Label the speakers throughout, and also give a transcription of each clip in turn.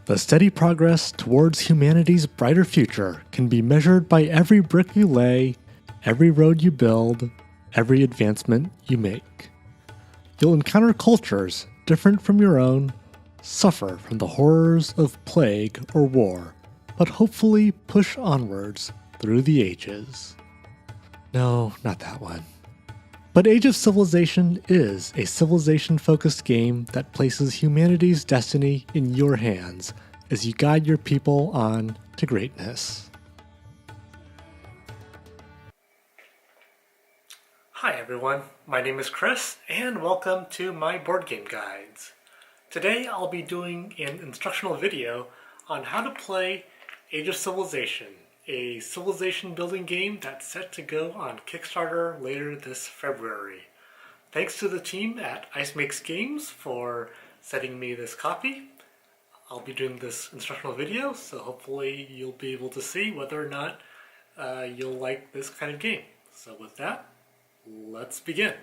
Speaker 1: The steady progress towards humanity's brighter future can be measured by every brick you lay, every road you build, every advancement you make. You'll encounter cultures different from your own, suffer from the horrors of plague or war, but hopefully push onwards through the ages. No, not that one. But Age of Civilization is a civilization-focused game that places humanity's destiny in your hands as you guide your people on to greatness. Hi everyone, my name is Chris, and welcome to my board game guides. Today I'll be doing an instructional video on how to play Age of Civilization, a civilization building game that's set to go on Kickstarter later this February. Thanks to the team at Ice Makes Games for sending me this copy. I'll be doing this instructional video, so hopefully you'll be able to see whether or not you'll like this kind of game. So with that, let's begin.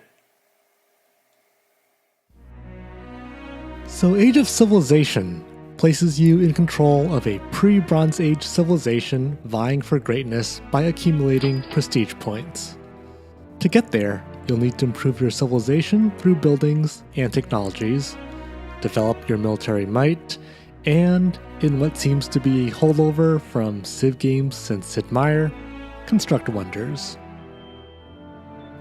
Speaker 1: So Age of Civilization places you in control of a pre-Bronze Age civilization vying for greatness by accumulating prestige points. To get there, you'll need to improve your civilization through buildings and technologies, develop your military might, and, in what seems to be a holdover from Civ games since Sid Meier, construct wonders.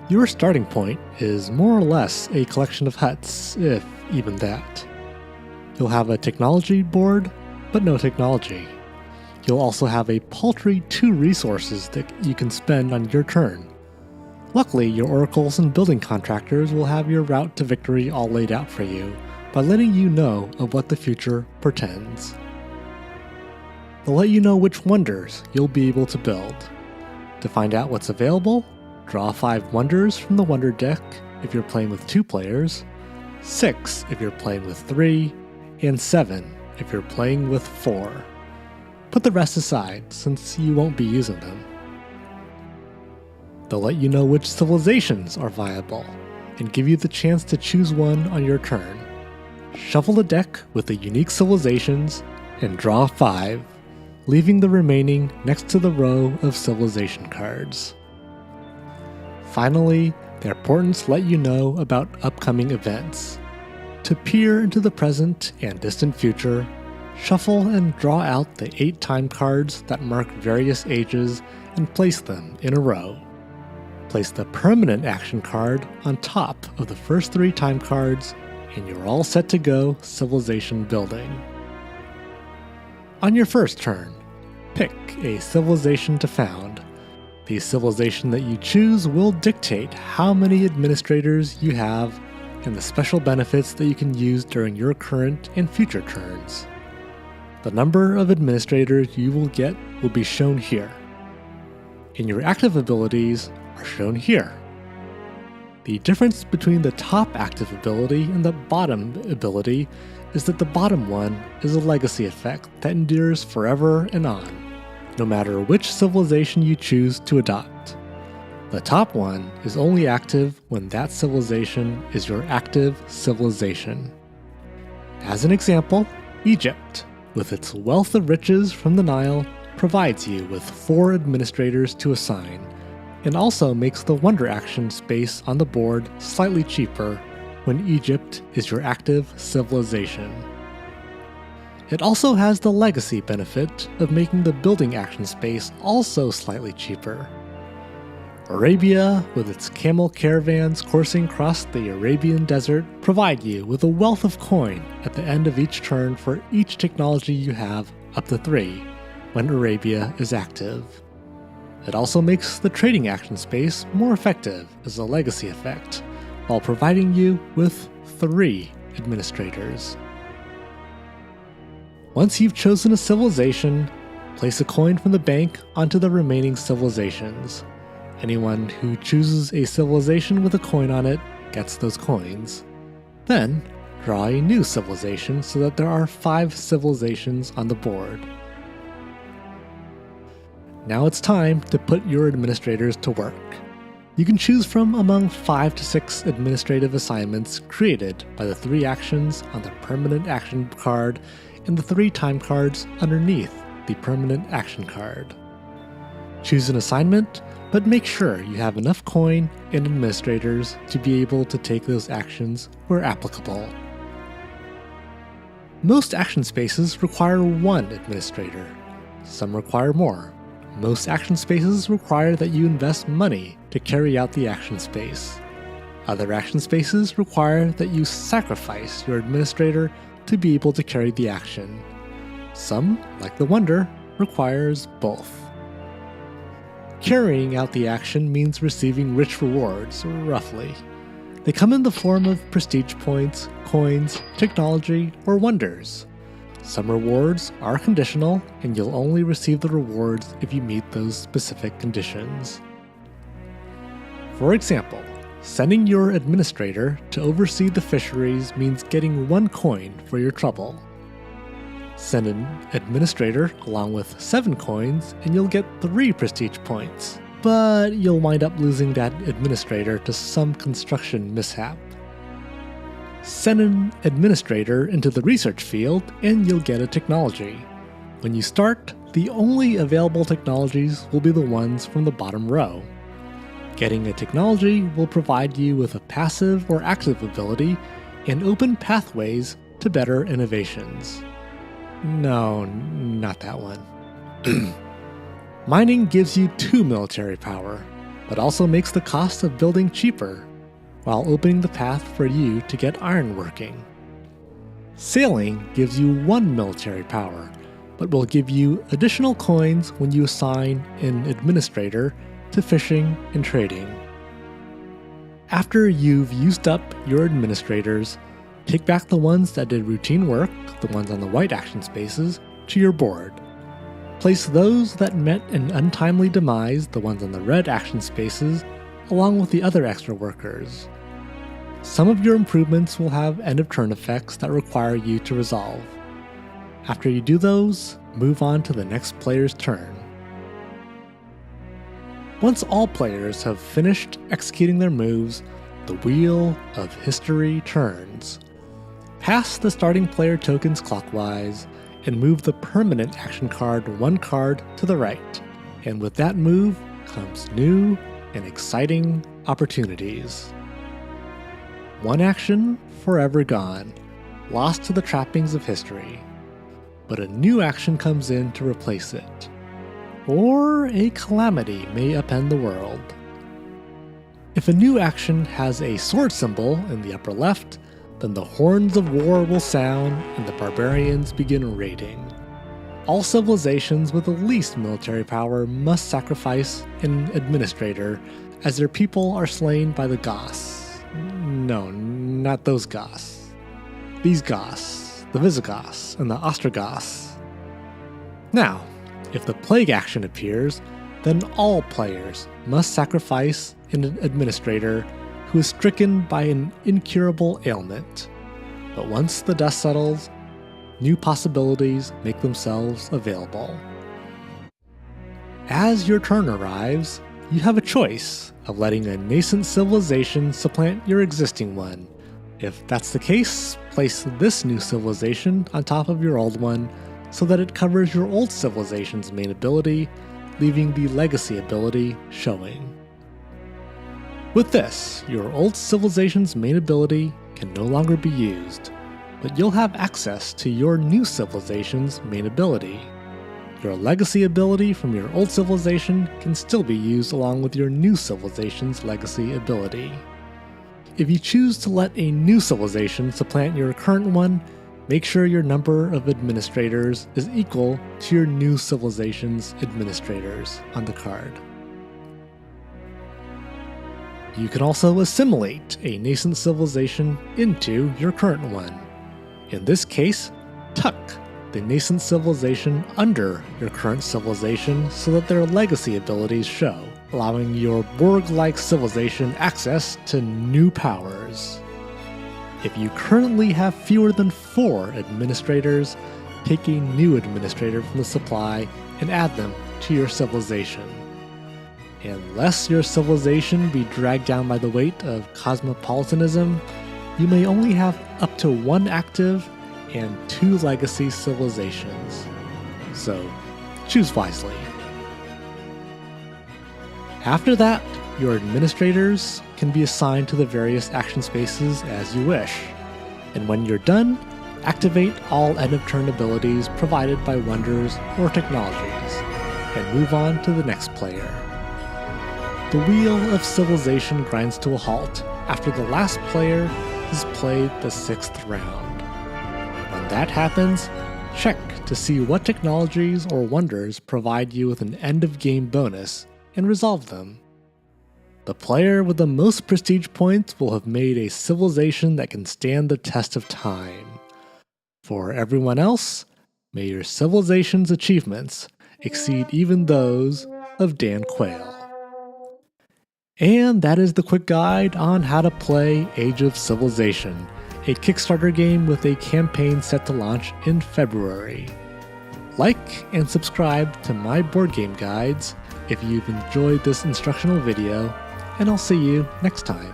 Speaker 1: Your starting point is more or less a collection of huts, if even that. You'll have a technology board, but no technology. You'll also have a paltry 2 resources that you can spend on your turn. Luckily, your oracles and building contractors will have your route to victory all laid out for you by letting you know of what the future portends. They'll let you know which wonders you'll be able to build. To find out what's available, draw 5 wonders from the wonder deck if you're playing with 2 players, 6 if you're playing with 3, and 7 if you're playing with 4. Put the rest aside since you won't be using them. They'll let you know which civilizations are viable and give you the chance to choose one on your turn. Shuffle a deck with the unique civilizations and draw 5, leaving the remaining next to the row of civilization cards. Finally, their portents let you know about upcoming events. To peer into the present and distant future, shuffle and draw out the 8 time cards that mark various ages and place them in a row. Place the permanent action card on top of the first 3 time cards, and you're all set to go civilization building. On your first turn, pick a civilization to found. The civilization that you choose will dictate how many administrators you have and the special benefits that you can use during your current and future turns. The number of administrators you will get will be shown here, and your active abilities are shown here. The difference between the top active ability and the bottom ability is that the bottom one is a legacy effect that endures forever and on, no matter which civilization you choose to adopt. The top one is only active when that civilization is your active civilization. As an example, Egypt, with its wealth of riches from the Nile, provides you with 4 administrators to assign, and also makes the wonder action space on the board slightly cheaper when Egypt is your active civilization. It also has the legacy benefit of making the building action space also slightly cheaper. Arabia, with its camel caravans coursing across the Arabian desert, provide you with a wealth of coin at the end of each turn for each technology you have up to 3, when Arabia is active. It also makes the trading action space more effective as a legacy effect, while providing you with 3 administrators. Once you've chosen a civilization, place a coin from the bank onto the remaining civilizations. Anyone who chooses a civilization with a coin on it gets those coins. Then, draw a new civilization so that there are 5 civilizations on the board. Now it's time to put your administrators to work. You can choose from among 5 to 6 administrative assignments created by the 3 actions on the permanent action card and the 3 time cards underneath the permanent action card. Choose an assignment, but make sure you have enough coin and administrators to be able to take those actions where applicable. Most action spaces require 1 administrator. Some require more. Most action spaces require that you invest money to carry out the action space. Other action spaces require that you sacrifice your administrator to be able to carry the action. Some, like the Wonder, requires both. Carrying out the action means receiving rich rewards, roughly. They come in the form of prestige points, coins, technology, or wonders. Some rewards are conditional, and you'll only receive the rewards if you meet those specific conditions. For example, sending your administrator to oversee the fisheries means getting 1 coin for your trouble. Send an administrator along with 7 coins and you'll get 3 prestige points, but you'll wind up losing that administrator to some construction mishap. Send an administrator into the research field and you'll get a technology. When you start, the only available technologies will be the ones from the bottom row. Getting a technology will provide you with a passive or active ability and open pathways to better innovations. No, not that one. Mining gives you 2 military power, but also makes the cost of building cheaper, while opening the path for you to get iron working. Sailing gives you 1 military power, but will give you additional coins when you assign an administrator to fishing and trading. After you've used up your administrators, take back the ones that did routine work, the ones on the white action spaces, to your board. Place those that met an untimely demise, the ones on the red action spaces, along with the other extra workers. Some of your improvements will have end-of-turn effects that require you to resolve. After you do those, move on to the next player's turn. Once all players have finished executing their moves, the Wheel of History turns. Pass the starting player tokens clockwise, and move the permanent action card 1 card to the right. And with that move comes new and exciting opportunities. 1 action, forever gone, lost to the trappings of history. But a new action comes in to replace it. Or a calamity may upend the world. If a new action has a sword symbol in the upper left, then the horns of war will sound and the barbarians begin raiding. All civilizations with the least military power must sacrifice an administrator as their people are slain by the Goths. No, not those Goths. These Goths, the Visigoths and the Ostrogoths. Now, if the plague action appears, then all players must sacrifice an administrator who is stricken by an incurable ailment. But once the dust settles, new possibilities make themselves available. As your turn arrives, you have a choice of letting a nascent civilization supplant your existing one. If that's the case, place this new civilization on top of your old one so that it covers your old civilization's main ability, leaving the legacy ability showing. With this, your old civilization's main ability can no longer be used, but you'll have access to your new civilization's main ability. Your legacy ability from your old civilization can still be used along with your new civilization's legacy ability. If you choose to let a new civilization supplant your current one, make sure your number of administrators is equal to your new civilization's administrators on the card. You can also assimilate a nascent civilization into your current one. In this case, tuck the nascent civilization under your current civilization so that their legacy abilities show, allowing your Borg-like civilization access to new powers. If you currently have fewer than 4 administrators, take a new administrator from the supply and add them to your civilization. Unless your civilization be dragged down by the weight of cosmopolitanism, you may only have up to 1 active and 2 legacy civilizations. So, choose wisely. After that, your administrators can be assigned to the various action spaces as you wish, and when you're done, activate all end-of-turn abilities provided by wonders or technologies, and move on to the next player. The wheel of civilization grinds to a halt after the last player has played the 6th round. When that happens, check to see what technologies or wonders provide you with an end-of-game bonus and resolve them. The player with the most prestige points will have made a civilization that can stand the test of time. For everyone else, may your civilization's achievements exceed even those of Dan Quayle. And that is the quick guide on how to play Age of Civilization, a Kickstarter game with a campaign set to launch in February. Like and subscribe to my board game guides if you've enjoyed this instructional video, and I'll see you next time.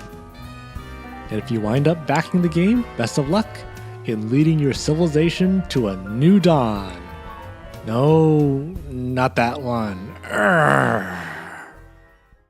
Speaker 1: And if you wind up backing the game, best of luck in leading your civilization to a new dawn. No, not that one. Urgh.